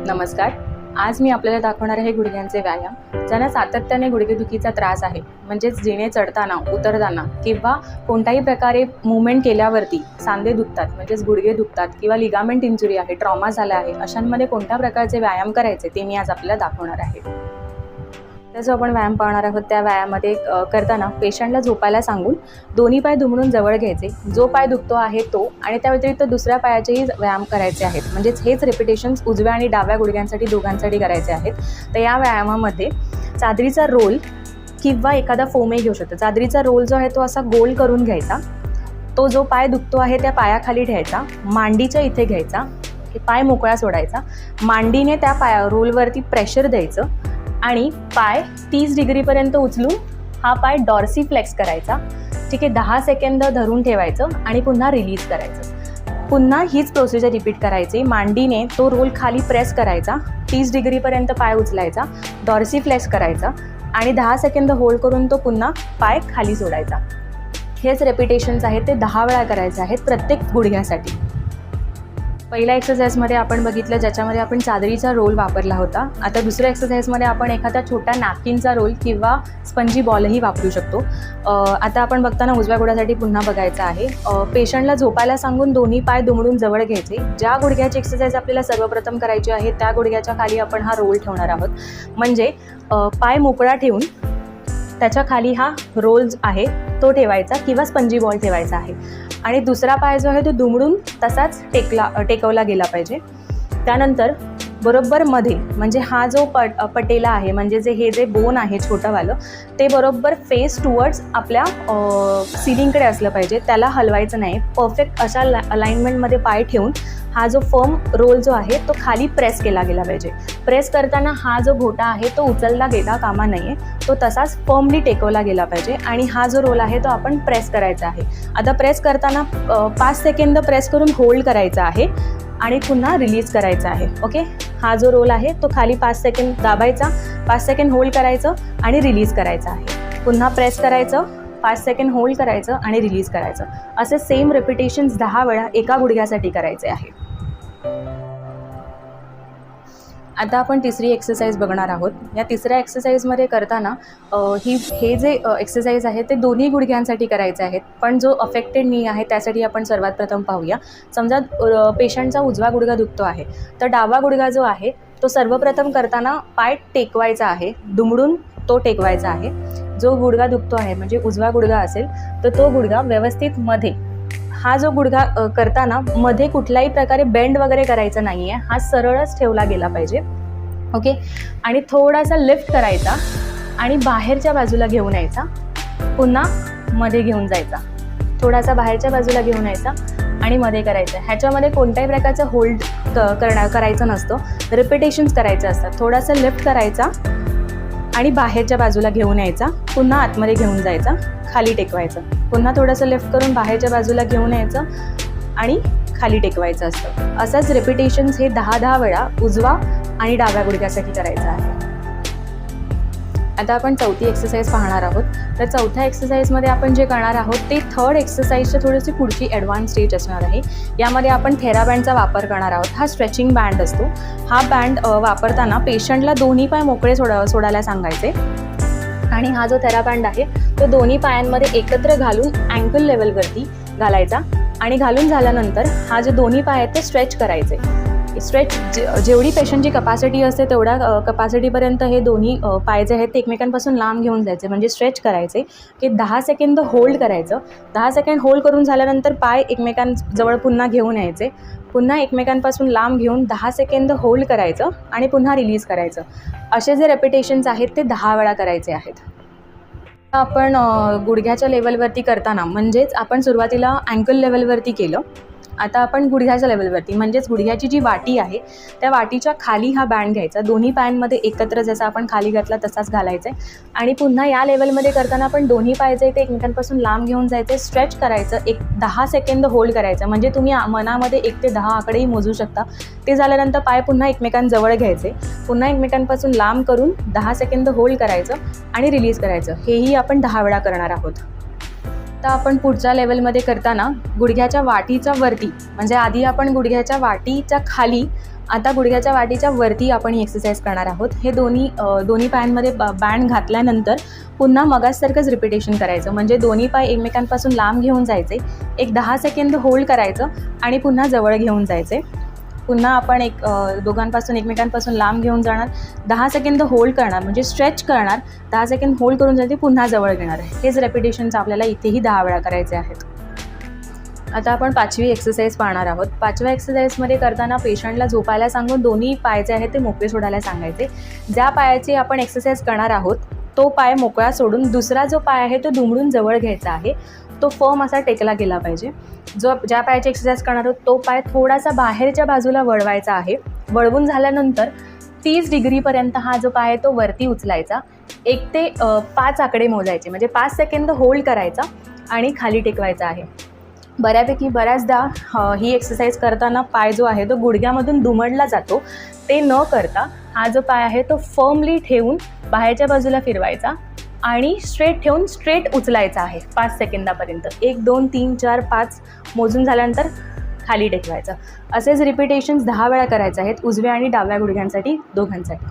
नमस्कार. आज मी आपल्याला दाखवणार आहे गुडघ्यांचे व्यायाम. ज्यांना सातत्याने गुडघेदुखीचा त्रास आहे, म्हणजेच जिने चढताना, उतरताना किंवा कोणत्याही प्रकारे मूवमेंट केल्यावरती सांधे दुखतात, म्हणजेच गुडघे दुखतात किंवा लिगामेंट इंजुरी आहे, ट्रॉमा झाला आहे, अशांमध्ये कोणत्या प्रकारचे व्यायाम करायचे ते मी आज आपल्याला दाखवणार आहे. तर जो आपण व्यायाम पाहणार आहोत त्या व्यायामामध्ये करताना पेशंटला झोपायला सांगून दोन्ही पाय दुमडून जवळ घ्यायचे. जो पाय दुखतो आहे तो आणि त्या व्यतिरिक्त दुसऱ्या पायाचेही व्यायाम करायचे आहेत, म्हणजेच हेच रिपिटेशन्स उजव्या आणि डाव्या गुडघ्यांसाठी दोघांसाठी करायचे आहेत. तर या व्यायामामध्ये चादरीचा रोल किंवा एखादा फोमही घेऊ शकतो. चादरीचा रोल जो आहे तो असा गोल करून घ्यायचा. तो जो पाय दुखतो आहे त्या पायाखाली ठेवायचा, मांडीच्या इथे घ्यायचा, पाय मोकळा सोडायचा, मांडीने त्या रोलवरती प्रेशर द्यायचं आणि पाय 30 डिग्रीपर्यंत उचलून हा पाय डॉर्सी फ्लेक्स करायचा. ठीक आहे, 10 सेकंद धरून ठेवायचं आणि पुन्हा रिलीज करायचं. पुन्हा हीच प्रोसिजर रिपीट करायची. मांडीने तो रोल खाली प्रेस करायचा, 30 डिग्रीपर्यंत पाय उचलायचा, डॉर्सी फ्लेक्स करायचा आणि 10 सेकंद होल्ड करून तो पुन्हा पाय खाली सोडायचा. हेच रेपिटेशन्स आहेत ते 10 वेळा करायचे आहेत प्रत्येक गुडघ्यासाठी. पहिल्या एक्सरसाइजमध्ये आपण बघितलं ज्याच्यामध्ये आपण चादरीचा रोल वापरला होता. आता दुसऱ्या एक्सरसाइजमध्ये आपण एखादा छोटा नॅपकिनचा रोल किंवा स्पंजी बॉलही वापरू शकतो. आता आपण बघताना उजव्या गुडघ्यासाठी पुन्हा बघायचं आहे. पेशंटला झोपायला सांगून दोन्ही पाय दुमडून जवळ घ्यायचे. ज्या गुडघ्याची एक्सरसाइज आपल्याला सर्वप्रथम करायची आहे त्या गुडघ्याच्या खाली आपण हा रोल ठेवणार आहोत. म्हणजे पाय मोकळा ठेवून त्याच्या खाली हा रोल आहे तो ठेवायचा किंवा स्पंजी बॉल ठेवायचा आहे आणि दुसरा पाय जो आहे तो दुमडून तसाच टेकवला गेला पाहिजे. त्यानंतर बरोबर मध्ये म्हणजे हा जो पटेला आहे, म्हणजे हे जे बोन आहे छोटंवालं, ते बरोबर फेस टुवर्ड्स आपल्या सिलिंगकडे असलं पाहिजे. त्याला हलवायचं नाही. परफेक्ट अशा अलाइनमेंटमध्ये पाय ठेवून हा जो फर्म रोल जो आहे तो खाली प्रेस केला गेला पाहिजे. प्रेस करताना हा जो घोटा आहे तो उचलला गेला कामा नाही आहे, तो तसाच फर्मली टेकवला गेला पाहिजे आणि हा जो रोल आहे तो आपण प्रेस करायचा आहे. आता प्रेस करताना 5 सेकंद प्रेस करून होल्ड करायचा आहे आणि पुन्हा रिलीज करायचा आहे. ओके, हा जो रोल आहे तो खाली 5 सेकंद दाबायचा, 5 सेकंद होल्ड करायचं आणि रिलीज करायचं आहे. पुन्हा प्रेस करायचं, 5 सेकंद होल्ड करायचं आणि रिलीज करायचं. असे सेम रिपिटेशन्स 10 वेळा एका गुडघ्यासाठी करायचे आहे. आता आपण तिसरी एक्सरसाइज बघणार आहोत. या तिसऱ्या एक्सरसाइजमध्ये करताना हे जे एक्सरसाइज आहे ते दोन्ही गुडघ्यांसाठी करायचे आहेत, पण जो अफेक्टेड नी आहे त्यासाठी आपण सर्वात प्रथम पाहूया. समजा पेशंटचा उजवा गुडघा दुखतो आहे, तर डावा गुडघा जो आहे तो सर्वप्रथम करताना पाय टेकवायचा आहे, दुमडून तो टेकवायचा आहे. जो गुडघा दुखतो आहे म्हणजे उजवा गुडघा असेल तर तो गुडघा व्यवस्थित मध्ये, हा जो गुडघा करताना मध्ये कुठल्याही प्रकारे बेंड वगैरे करायचा नाही आहे, हा सरळच ठेवला गेला पाहिजे. ओके, आणि थोडासा लिफ्ट करायचा आणि बाहेरच्या बाजूला घेऊन यायचा, पुन्हा मध्ये घेऊन जायचा, थोडासा बाहेरच्या बाजूला घेऊन यायचा आणि मध्ये करायचं. ह्याच्यामध्ये कोणत्याही प्रकारचं होल्ड करायचं नसतं, रिपिटेशन्स करायचे असतात. थोडासा लिफ्ट करायचा आणि बाहेरच्या बाजूला घेऊन यायचा, पुन्हा आतमध्ये घेऊन जायचा, खाली टेकवायचं, पुन्हा थोडंसं लिफ्ट करून बाहेरच्या बाजूला घेऊन यायचं आणि खाली टेकवायचं असतं. असंच रिपिटेशन्स हे 10 वेळा उजवा आणि डाव्या गुडघ्यासाठी करायचं आहे. आता आपण चौथी एक्सरसाइज पाहणार आहोत. तर चौथ्या एक्सरसाइजमध्ये आपण जे करणार आहोत ते थर्ड एक्सरसाइजच्या थोडीशी पुढची ॲडव्हान्स स्टेज असणार आहे. यामध्ये आपण थेराबँडचा वापर करणार आहोत. हा स्ट्रेचिंग बँड असतो. हा बँड वापरताना पेशंटला दोन्ही पाय मोकळे सोडायला सांगायचे आणि हा जो थेराबँड आहे तो दोन्ही पायांमध्ये एकत्र घालून अँकल लेवलवरती घालायचा आणि घालून झाल्यानंतर हा जे दोन्ही पाय आहेत ते स्ट्रेच करायचे. स्ट्रेच जेवढी पेशंटची कपॅसिटी असते तेवढ्या कपॅसिटीपर्यंत हे दोन्ही पाय जे आहेत ते एकमेकांपासून लांब घेऊन जायचे, म्हणजे स्ट्रेच करायचे की 10 सेकंद होल्ड करायचं. 10 सेकंड होल्ड करून झाल्यानंतर पाय एकमेकांजवळ पुन्हा घेऊन यायचे, पुन्हा एकमेकांपासून लांब घेऊन 10 सेकंद होल्ड करायचं आणि पुन्हा रिलीज करायचं. असे जे रेपिटेशन्स आहेत ते 10 वेळा करायचे आहेत. आपण गुडघ्याच्या लेवलवरती करताना म्हणजेच आपण सुरुवातीला अँकल लेवलवरती केलं, आता आपण गुडघ्याच्या लेवलवरती म्हणजेच गुडघ्याची जी वाटी आहे त्या वाटीच्या खाली हा बँड घ्यायचा. दोन्ही पायांमध्ये एकत्र जसा आपण खाली घातला तसाच घालायचा आहे आणि पुन्हा या लेवलमध्ये करताना आपण दोन्ही पाय जे ते एकमेकांपासून लांब घेऊन जायचे, स्ट्रेच करायचं, 10 सेकंद होल्ड करायचं, म्हणजे तुम्ही मनामध्ये 1 ते 10 आकडेही मोजू शकता. ते झाल्यानंतर पाय पुन्हा एकमेकांजवळ घ्यायचे, पुन्हा एकमेकांपासून लांब करून 10 सेकंद होल्ड करायचं आणि रिलीज करायचं. हेही आपण 10 वेळा करणार आहोत. आता आपण पुढच्या लेवलमध्ये करताना गुडघ्याच्या वाटीच्या वरती, म्हणजे आधी आपण गुडघ्याच्या वाटीच्या खाली आता गुडघ्याच्या वाटीच्या वरती आपण ही एक्सरसाइज करणार आहोत. हे दोन्ही पायांमध्ये बँड घातल्यानंतर पुन्हा मगाचसारखंच रिपिटेशन करायचं. म्हणजे दोन्ही पाय एकमेकांपासून लांब घेऊन जायचे, एक 10 सेकंद होल्ड करायचं आणि पुन्हा जवळ घेऊन जायचे. पुन्हा आपण दोघांपासून एकमेकांपासून लांब घेऊन जाणार, 10 सेकंद होल्ड करणार म्हणजे स्ट्रेच करणार, 10 सेकंद होल्ड करून जाते, पुन्हा जवळ घेणार. हेच रेपिटेशन्स आपल्याला इथेही 10 वेळा करायचे आहेत. आता आपण 5वी एक्सरसाइज पाहणार आहोत. 5व्या एक्सरसाइजमध्ये करताना पेशंटला झोपायला सांगून दोन्ही पाय जे आहेत ते मोकळे सोडायला सांगायचे. ज्या पायाची आपण एक्सरसाइज करणार आहोत तो पाय मोकळा सोडून दुसरा जो पाय आहे तो दुमडून जवळ घ्यायचा आहे. तो फर्म असा टेकला गेला पाहिजे. ज्या पायाची एक्सरसाइज करणार आहोत तो पाय थोडासा बाहेरच्या बाजूला वळवायचा आहे. वळवून झाल्यानंतर 30 डिग्रीपर्यंत हा जो पाय आहे तो वरती उचलायचा. 1 ते 5 आकडे मोजायचे, म्हणजे 5 सेकंद होल्ड करायचा आणि खाली टेकवायचा आहे. बऱ्याचदा ही एक्सरसाइज करताना पाय जो आहे तो गुडघ्यामधून दुमडला जातो. ते न करता हा जो पाय आहे तो फर्मली ठेवून बाहेरच्या बाजूला फिरवायचा आणि स्ट्रेट ठेवून स्ट्रेट उचलायचा आहे 5 सेकंदापर्यंत. 1 2 3 4 5 मोजून झाल्यानंतर खाली टेकवायचं. असेच रिपिटेशन्स 10 वेळा करायचे आहेत उजव्या आणि डाव्या गुडघ्यांसाठी दोघांसाठी.